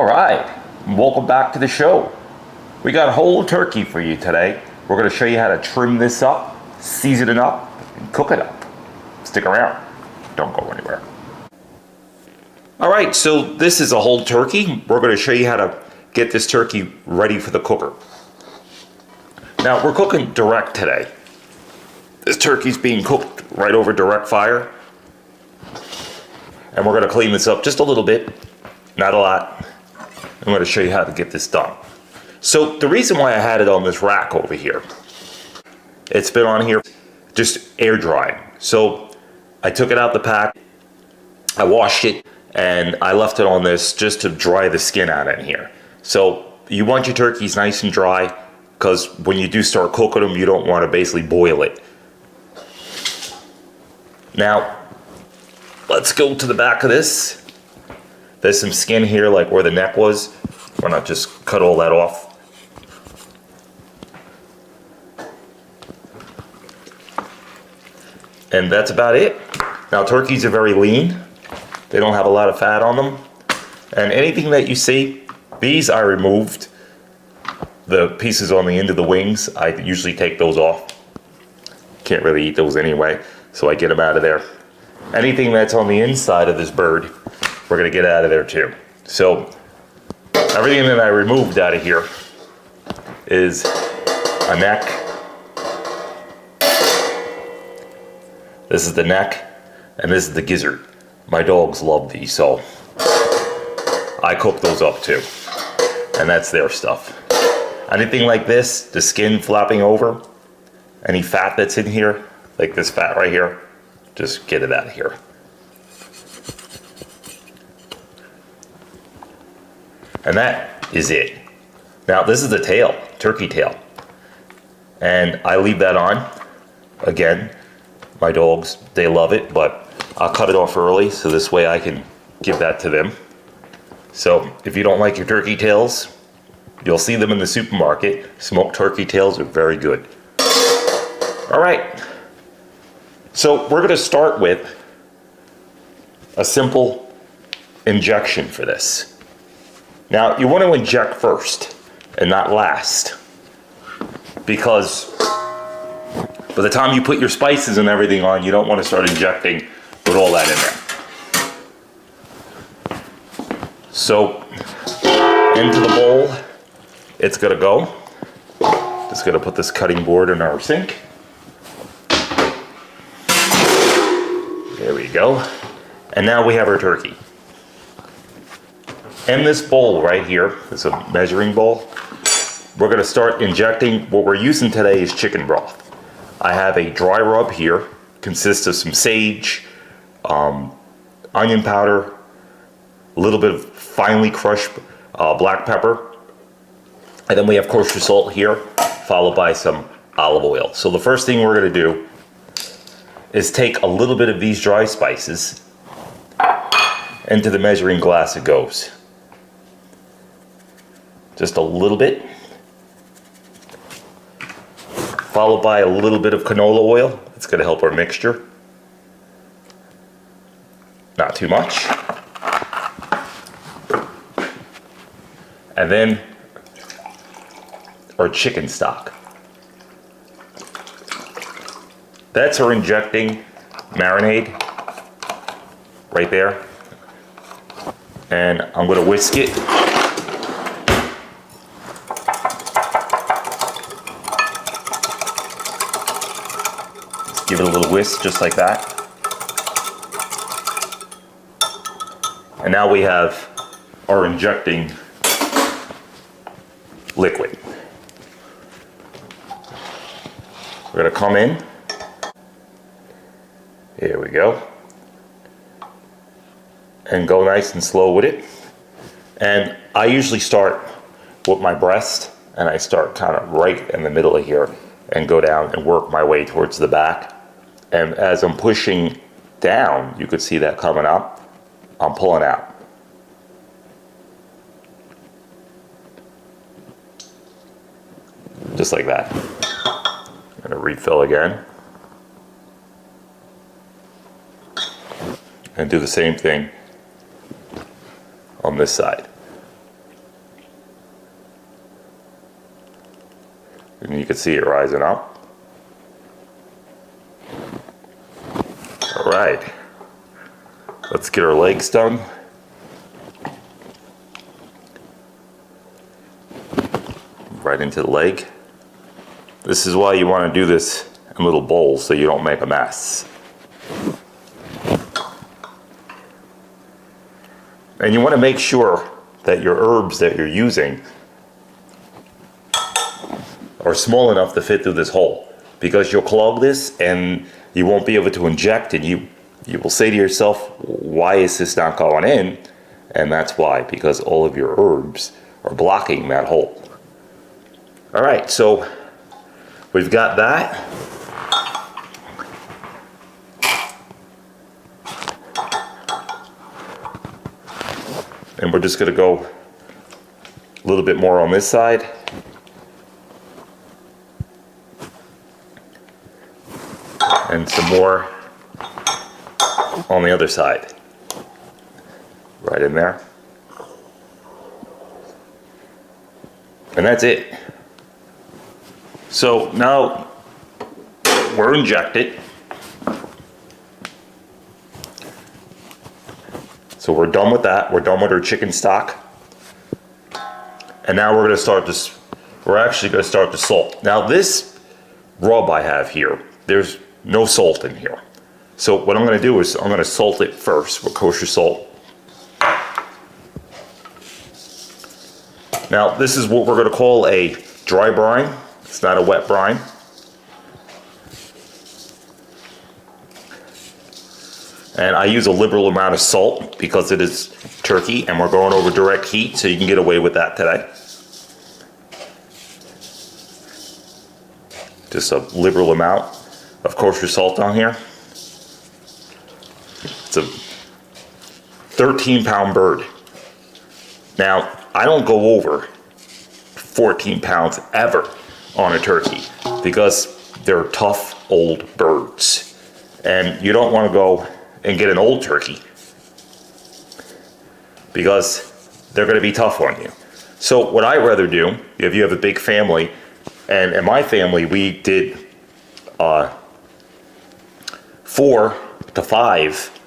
All right, welcome back to the show. We got a whole turkey for you today. We're going to show you how to trim this up, season it up, and cook it up. Stick around. Don't go anywhere. All right, so this is a whole turkey. We're going to show you how to get this turkey ready for the cooker. Now, we're cooking direct today. This turkey's being cooked right over direct fire. And we're going to clean this up just a little bit, not a lot. I'm going to show you how to get this done. So the reason why I had it on this rack over here, it's been on here just air drying. So I took it out the pack, I washed it, and I left it on this just to dry the skin out in here. So you want your turkeys nice and dry, because when you do start cooking them, you don't want to basically boil it. Now, let's go to the back of this. There's some skin here, like where the neck was. Why not just cut all that off? And that's about it. Now, turkeys are very lean. They don't have a lot of fat on them. And anything that you see, these I removed. The pieces on the end of the wings, I usually take those off. Can't really eat those anyway, so I get them out of there. Anything that's on the inside of this bird, we're gonna get out of there too. So everything that I removed out of here is a neck. This is the neck, and this is the gizzard. My dogs love these, so I cook those up too. And that's their stuff. Anything like this, the skin flapping over, any fat that's in here, like this fat right here, just get it out of here. And that is it. Now this is the tail, turkey tail. And I leave that on. Again, my dogs, they love it, but I'll cut it off early so this way I can give that to them. So if you don't like your turkey tails, you'll see them in the supermarket. Smoked turkey tails are very good. All right. So we're gonna start with a simple injection for this. Now, you want to inject first and not last, because by the time you put your spices and everything on, you don't want to start injecting with all that in there. So into the bowl it's gonna go. Just gonna put this cutting board in our sink. There we go. And now we have our turkey. In this bowl right here, it's a measuring bowl, we're gonna start injecting. What we're using today is chicken broth. I have a dry rub here, consists of some sage, onion powder, a little bit of finely crushed black pepper, and then we have kosher salt here, followed by some olive oil. So the first thing we're gonna do is take a little bit of these dry spices. Into the measuring glass it goes. Just a little bit. Followed by a little bit of canola oil. It's gonna help our mixture. Not too much. And then our chicken stock. That's our injecting marinade right there. And I'm gonna whisk it. Just give it a little whisk, just like that. And now we have our injecting liquid. We're gonna come in. Here we go. And go nice and slow with it. And I usually start with my breast, and I start kind of right in the middle of here and go down and work my way towards the back. And as I'm pushing down, you could see that coming up, I'm pulling out. Just like that. I'm gonna refill again. And do the same thing on this side. And you can see it rising up. All right, let's get our legs done. Right into the leg. This is why you want to do this in little bowls so you don't make a mess. And you want to make sure that your herbs that you're using are small enough to fit through this hole, because you'll clog this and you won't be able to inject, and you will say to yourself, why is this not going in? And that's why, because all of your herbs are blocking that hole. All right, so we've got that. And we're just gonna go a little bit more on this side. And some more on the other side. Right in there. And that's it. So now we're injected. So we're done with that. We're done with our chicken stock. And now we're gonna start this, we're actually gonna start the salt. Now this rub I have here, there's no salt in here. So what I'm gonna do is I'm gonna salt it first with kosher salt. Now this is what we're gonna call a dry brine. It's not a wet brine. And I use a liberal amount of salt because it is turkey and we're going over direct heat, so you can get away with that today. Just a liberal amount of kosher salt on here. It's a 13-pound bird. Now, I don't go over 14 pounds ever on a turkey because they're tough old birds. And you don't want to go and get an old turkey because they're going to be tough on you. So what I'd rather do, if you have a big family, and in my family we did 4 to 5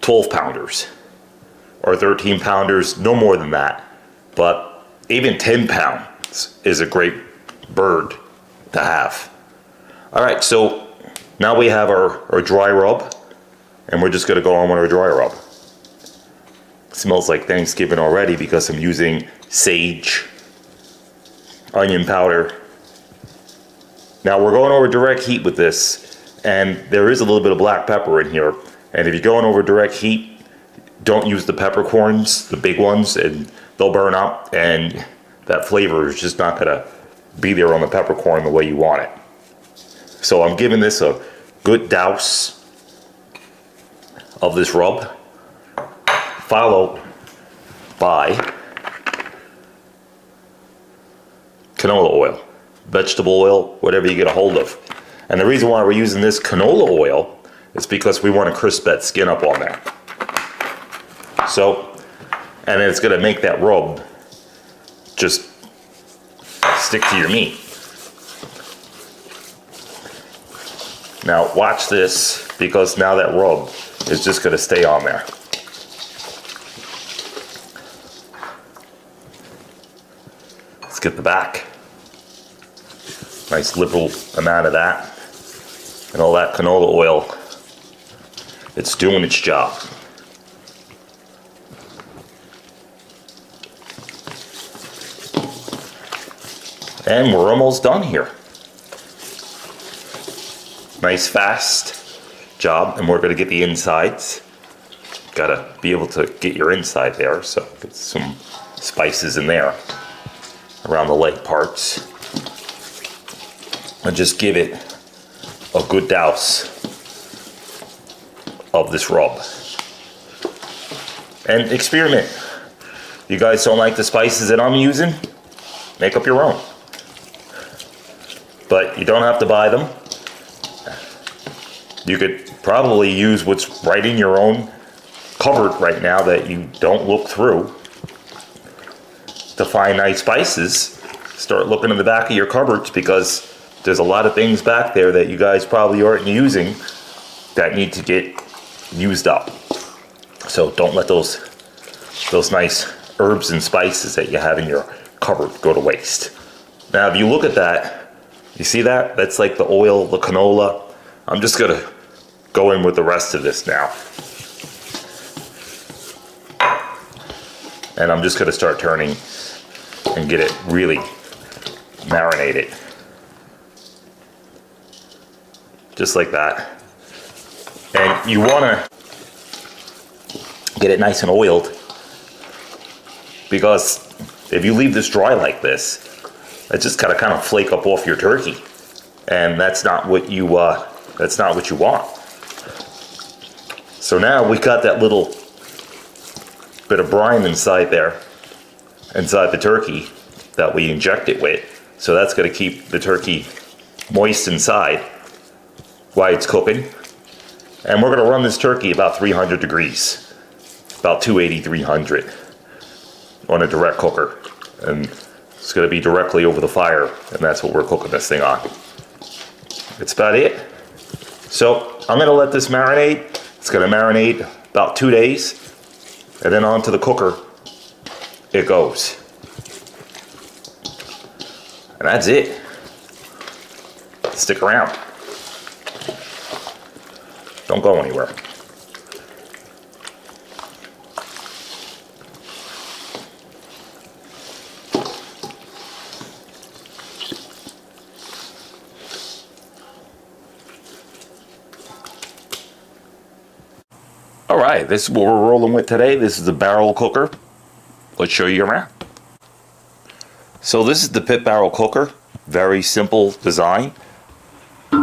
12-pounders or 13-pounders, no more than that. But even 10 pounds is a great bird to have. All right, so now we have our dry rub, and we're just gonna go on with our dry rub. It smells like Thanksgiving already because I'm using sage, onion powder. Now we're going over direct heat with this, and there is a little bit of black pepper in here. And if you're going over direct heat, don't use the peppercorns, the big ones, and they'll burn up, and that flavor is just not gonna be there on the peppercorn the way you want it. So I'm giving this a good douse of this rub, followed by canola oil, vegetable oil, whatever you get a hold of. And the reason why we're using this canola oil is because we want to crisp that skin up on there. So, and it's gonna make that rub just stick to your meat. Now watch this, because now that rub is just gonna stay on there. Let's get the back. Nice liberal amount of that. And all that canola oil, it's doing its job. And we're almost done here. Nice fast job, and we're gonna get the insides. Gotta be able to get your inside there, so get some spices in there around the leg parts. And just give it a good douse of this rub. And experiment. You guys don't like the spices that I'm using? Make up your own. But you don't have to buy them. You could probably use what's right in your own cupboard right now that you don't look through to find nice spices. start looking in the back of your cupboards, because there's a lot of things back there that you guys probably aren't using that need to get used up. So don't let those nice herbs and spices that you have in your cupboard go to waste. Now, if you look at that, you see that? That's like the oil, the canola. I'm just gonna go in with the rest of this now. And I'm just gonna start turning and get it really marinated. Just like that. And you wanna get it nice and oiled, because if you leave this dry like this, it's just gotta kind of flake up off your turkey. And that's not what you want. So now we got that little bit of brine inside there, inside the turkey that we inject it with. So that's gonna keep the turkey moist inside while it's cooking. And we're gonna run this turkey about 300 degrees, about 280, 300 on a direct cooker. And it's gonna be directly over the fire, and that's what we're cooking this thing on. That's about it. So I'm gonna let this marinate. It's gonna marinate about 2 days, and then onto the cooker it goes. And that's it. Stick around. Don't go anywhere. All right, this is what we're rolling with today. This is the barrel cooker. Let's show you around. So this is the pit barrel cooker. Very simple design. So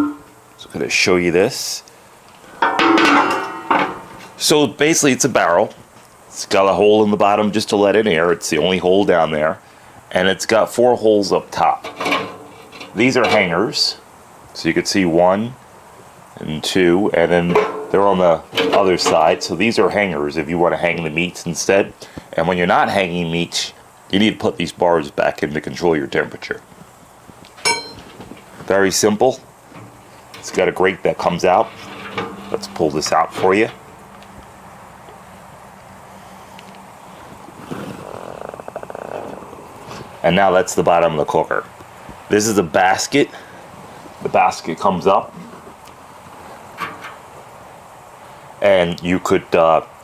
I'm gonna show you this. So basically it's a barrel. It's got a hole in the bottom just to let in air. It's the only hole down there. And it's got 4 holes up top. These are hangers. So you can see 1 and 2, and then they're on the other side. So these are hangers if you want to hang the meats instead. And when you're not hanging meats, you need to put these bars back in to control your temperature. Very simple. It's got a grate that comes out. Let's pull this out for you. And now that's the bottom of the cooker. This is the basket. The basket comes up. And you could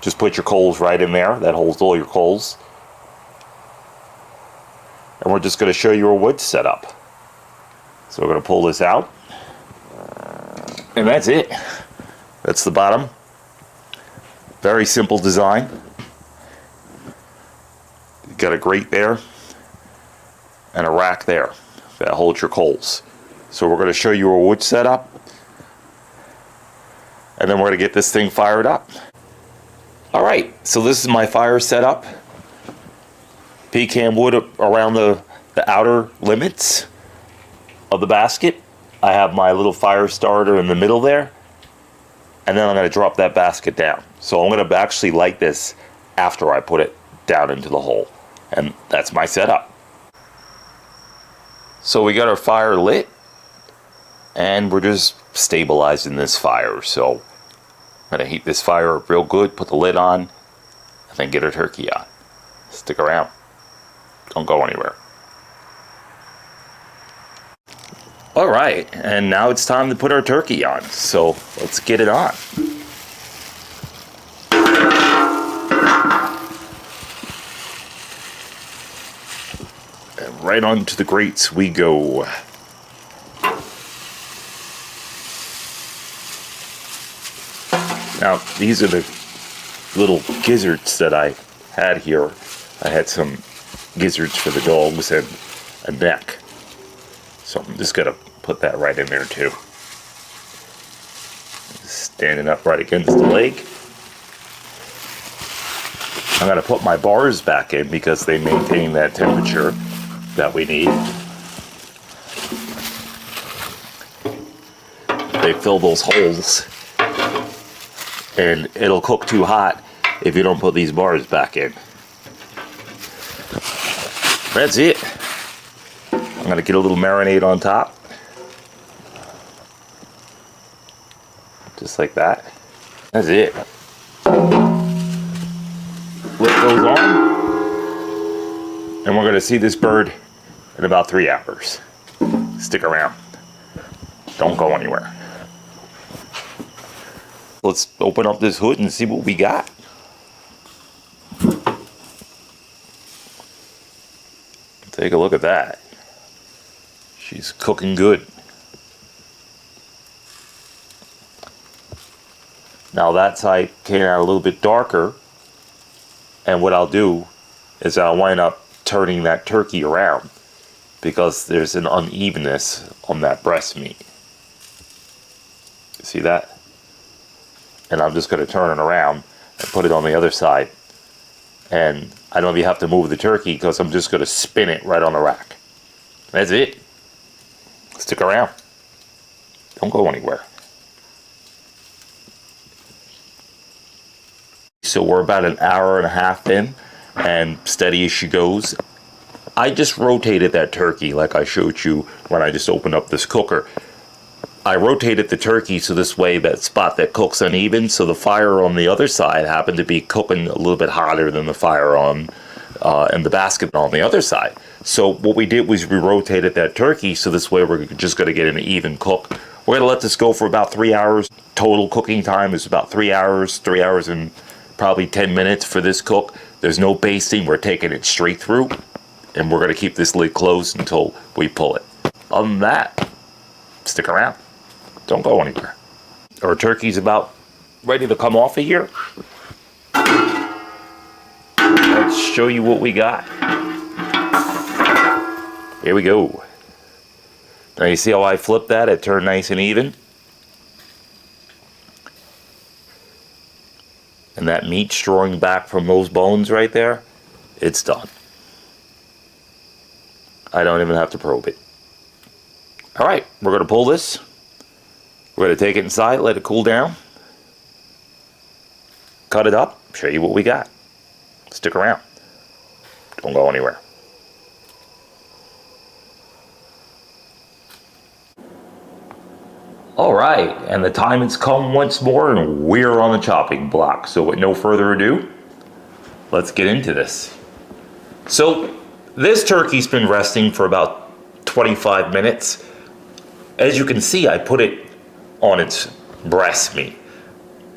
just put your coals right in there. That holds all your coals. And we're just going to show you a wood setup. So we're going to pull this out. And that's it. That's the bottom. Very simple design. You've got a grate there and a rack there that holds your coals. So we're going to show you a wood setup, and then we're going to get this thing fired up. All right, so this is my fire setup. Pecan wood around the outer limits of the basket. I have my little fire starter in the middle there, and then I'm going to drop that basket down. So I'm going to actually light this after I put it down into the hole, and that's my setup. So we got our fire lit, and we're just stabilizing this fire. So I'm going to heat this fire up real good, put the lid on, and then get our turkey on. Stick around. Don't go anywhere. All right, and now it's time to put our turkey on. So let's get it on. And right onto the grates we go. Now, these are the little gizzards that I had here. I had some gizzards for the dogs and a neck. So I'm just going to put that right in there too. Standing up right against the leg. I'm going to put my bars back in because they maintain that temperature that we need. They fill those holes, and it'll cook too hot if you don't put these bars back in. That's it. going to get a little marinade on top. Just like that. That's it. Flip those on. And we're going to see this bird in about 3 hours. Stick around. Don't go anywhere. Let's open up this hood and see what we got. Take a look at that. She's cooking good. Now that side came out a little bit darker, and what I'll do is I'll wind up turning that turkey around because there's an unevenness on that breast meat. See that? And I'm just going to turn it around and put it on the other side. And I don't even have to move the turkey because I'm just going to spin it right on the rack. That's it. Stick around. Don't go anywhere. So we're about an hour and a half in, and steady as she goes. I just rotated that turkey like I showed you when I just opened up this cooker. I rotated the turkey so this way that spot that cooks uneven, so the fire on the other side happened to be cooking a little bit hotter than the fire on in the basket on the other side. So what we did was we rotated that turkey so this way we're just going to get an even cook. We're going to let this go for about 3 hours. Total cooking time is about 3 hours, 3 hours and probably 10 minutes for this cook. There's no basting, we're taking it straight through, and we're going to keep this lid closed until we pull it. Other than that, stick around. Don't go anywhere. Our turkey's about ready to come off of here. Let's show you what we got. Here we go. Now you see how I flipped that? It turned nice and even. And that meat drawing back from those bones right there, it's done. I don't even have to probe it. All right, we're going to pull this. We're going to take it inside, let it cool down. Cut it up, show you what we got. Stick around. Don't go anywhere. All right, and the time has come once more and we're on the chopping block. So with no further ado, let's get into this. So this turkey's been resting for about 25 minutes. As you can see, I put it on its breast meat.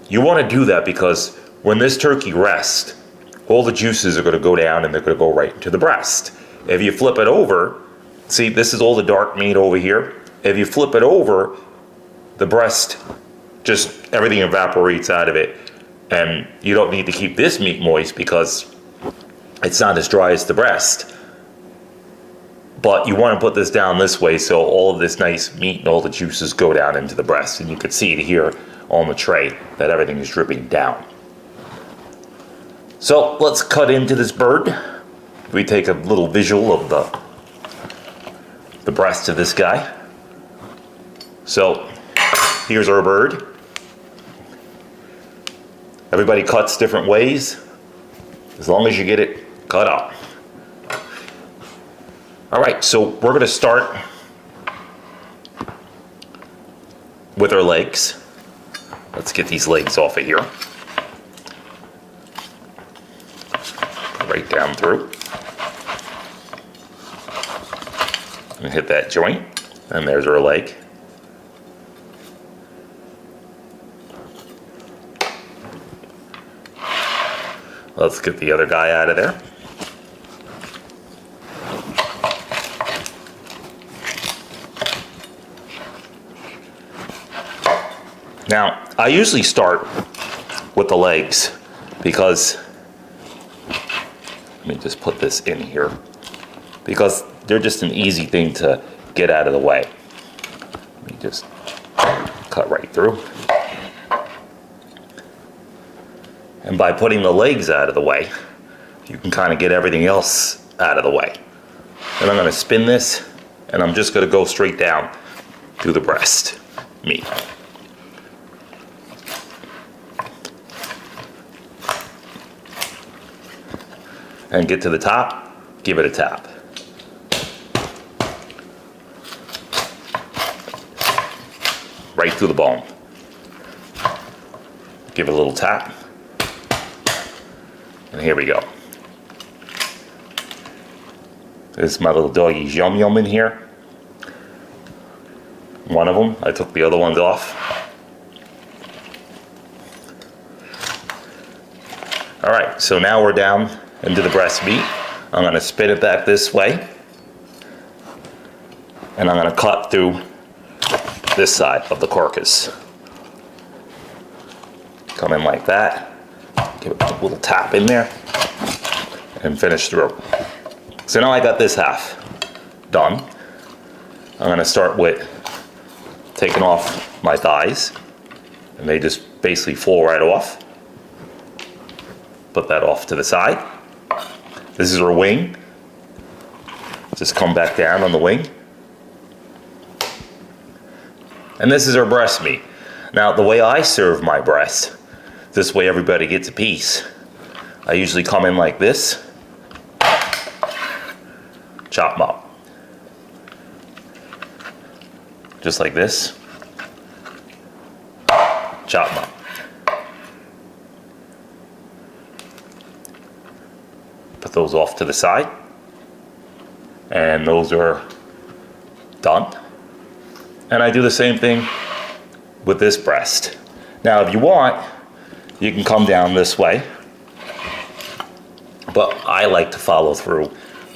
You want to do that because when this turkey rests, all the juices are going to go down and they're going to go right into the breast. If you flip it over, see, this is all the dark meat over here. If you flip it over, the breast, just everything evaporates out of it, and you don't need to keep this meat moist because it's not as dry as the breast. But you want to put this down this way so all of this nice meat and all the juices go down into the breast. And you can see it here on the tray that everything is dripping down. So let's cut into this bird. We take a little visual of the breast of this guy. So here's our bird. Everybody cuts different ways, as long as you get it cut up. All right, so we're going to start with our legs. Let's get these legs off of here. Right down through. And hit that joint, and there's our leg. Let's get the other guy out of there. Now, I usually start with the legs because, let me just put this in here, because they're just an easy thing to get out of the way. Let me just cut right through. And by putting the legs out of the way, you can kind of get everything else out of the way. And I'm going to spin this, and I'm just going to go straight down through the breast meat. And get to the top, give it a tap. right through the bone. Give it a little tap. And here we go. This is my little doggy's Yum Yum in here. One of them, I took the other ones off. All right, so now we're down into the breast meat. I'm gonna spin it back this way. And I'm gonna cut through this side of the carcass. Come in like that. Give it a little tap in there. And finish through. So now I got this half done. I'm gonna start with taking off my thighs. And they just basically fall right off. Put that off to the side. This is our wing. Just come back down on the wing. And this is our breast meat. Now, the way I serve my breast, this way everybody gets a piece. I usually come in like this. Chop them up. Just like this. Chop them up. Put those off to the side. And those are done. And I do the same thing with this breast. Now, if you want, you can come down this way. But I like to follow through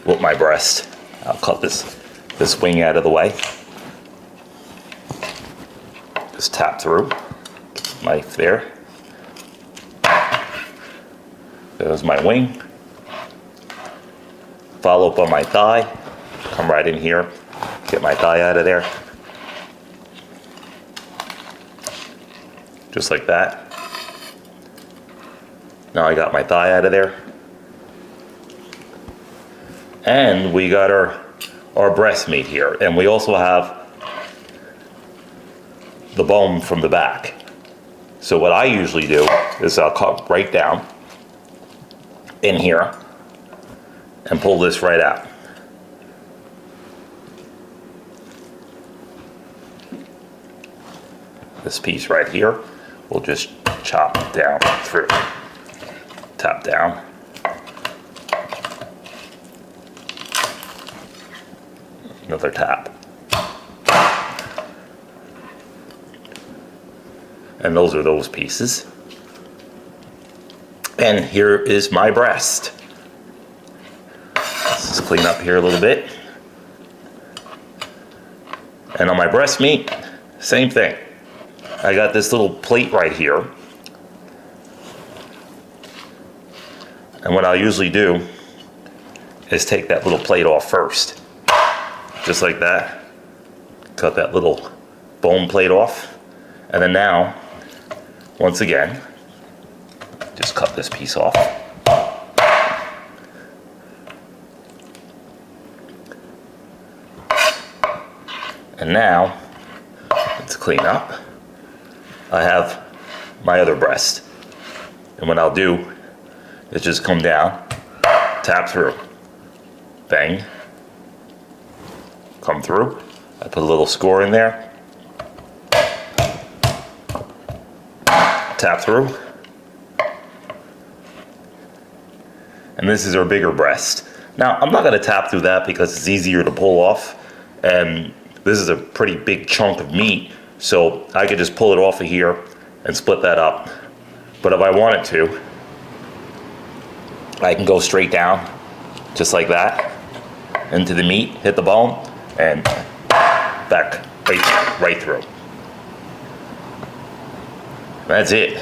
with my breast. I'll cut this wing out of the way. Just tap through. Knife there. There's my wing. Follow up on my thigh. Come right in here. Get my thigh out of there. Just like that. Now I got my thigh out of there. And we got our breast meat here. And we also have the bone from the back. So what I usually do is I'll cut right down in here and pull this right out. This piece right here, we'll just chop down through. Tap down. Another tap. And those are those pieces. And here is my breast. Let's just clean up here a little bit. And on my breast meat, same thing. I got this little plate right here. And what I'll usually do is take that little plate off first. Just like that. Cut that little bone plate off. And then now, once again, just cut this piece off. And now, let's clean up. I have my other breast. And what I'll do is just come down, tap through, bang, come through. I put a little score in there, tap through. And this is our bigger breast. Now, I'm not gonna tap through that because it's easier to pull off. And this is a pretty big chunk of meat. So I could just pull it off of here and split that up. But if I wanted to, I can go straight down, just like that, into the meat, hit the bone, and back right through. That's it.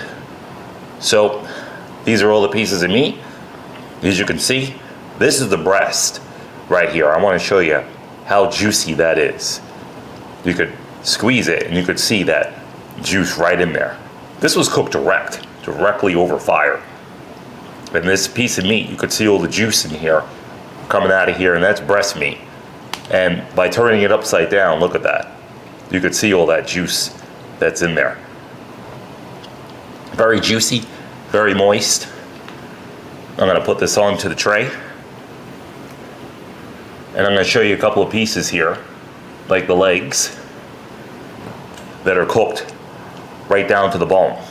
So these are all the pieces of meat. As you can see, this is the breast right here. I want to show you how juicy that is. You could squeeze it and you could see that juice right in there. This was cooked directly over fire. And this piece of meat, you could see all the juice in here coming out of here, and that's breast meat. And by turning it upside down, look at that. You could see all that juice that's in there. Very juicy, very moist. I'm gonna put this onto the tray. And I'm gonna show you a couple of pieces here, like the legs. that are cooked right down to the bone.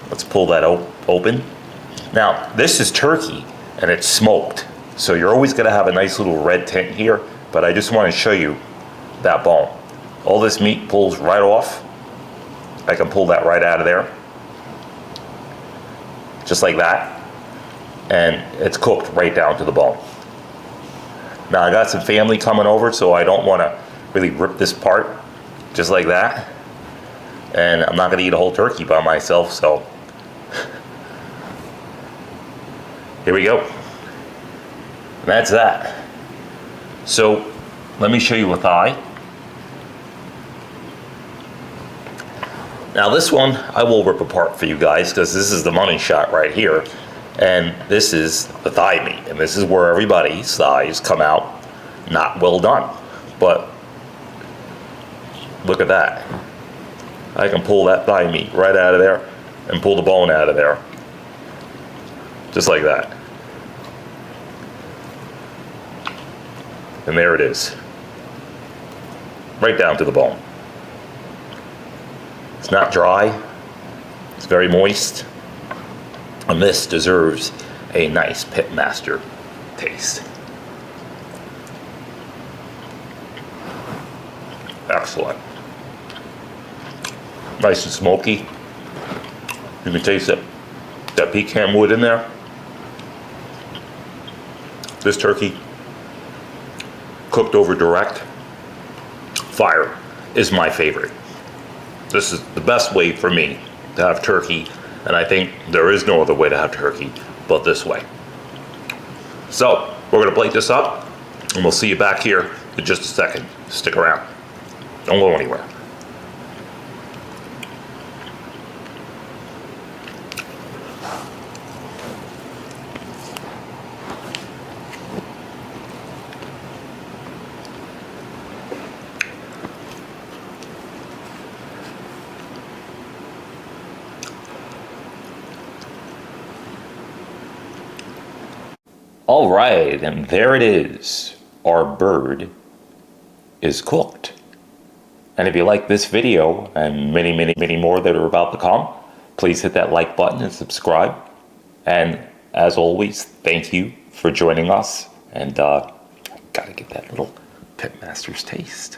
Let's pull that open. Now, this is turkey and it's smoked. So you're always gonna have a nice little red tint here, but I just wanna show you that bone. All this meat pulls right off. I can pull that right out of there. Just like that. And it's cooked right down to the bone. Now I got some family coming over, so I don't wanna really rip this part just like that. And I'm not gonna eat a whole turkey by myself, so here we go. And that's that. So let me show you a thigh. Now this one I will rip apart for you guys because this is the money shot right here. And this is the thigh meat. And this is where everybody's thighs come out not well done. But look at that. I can pull that thigh meat right out of there and pull the bone out of there. Just like that. And there it is. Right down to the bone. It's not dry. It's very moist. And this deserves a nice pitmaster taste. Excellent. Nice and smoky. You can taste that pecan wood in there. This turkey, cooked over direct fire, is my favorite. This is the best way for me to have turkey, and I think there is no other way to have turkey but this way. So, we're gonna plate this up, and we'll see you back here in just a second. Stick around. Don't go anywhere. All right, and there it is. Our bird is cooked. And if you like this video and many more that are about to come, please hit that like button and subscribe. And as always, thank you for joining us. And gotta get that little pitmaster's taste.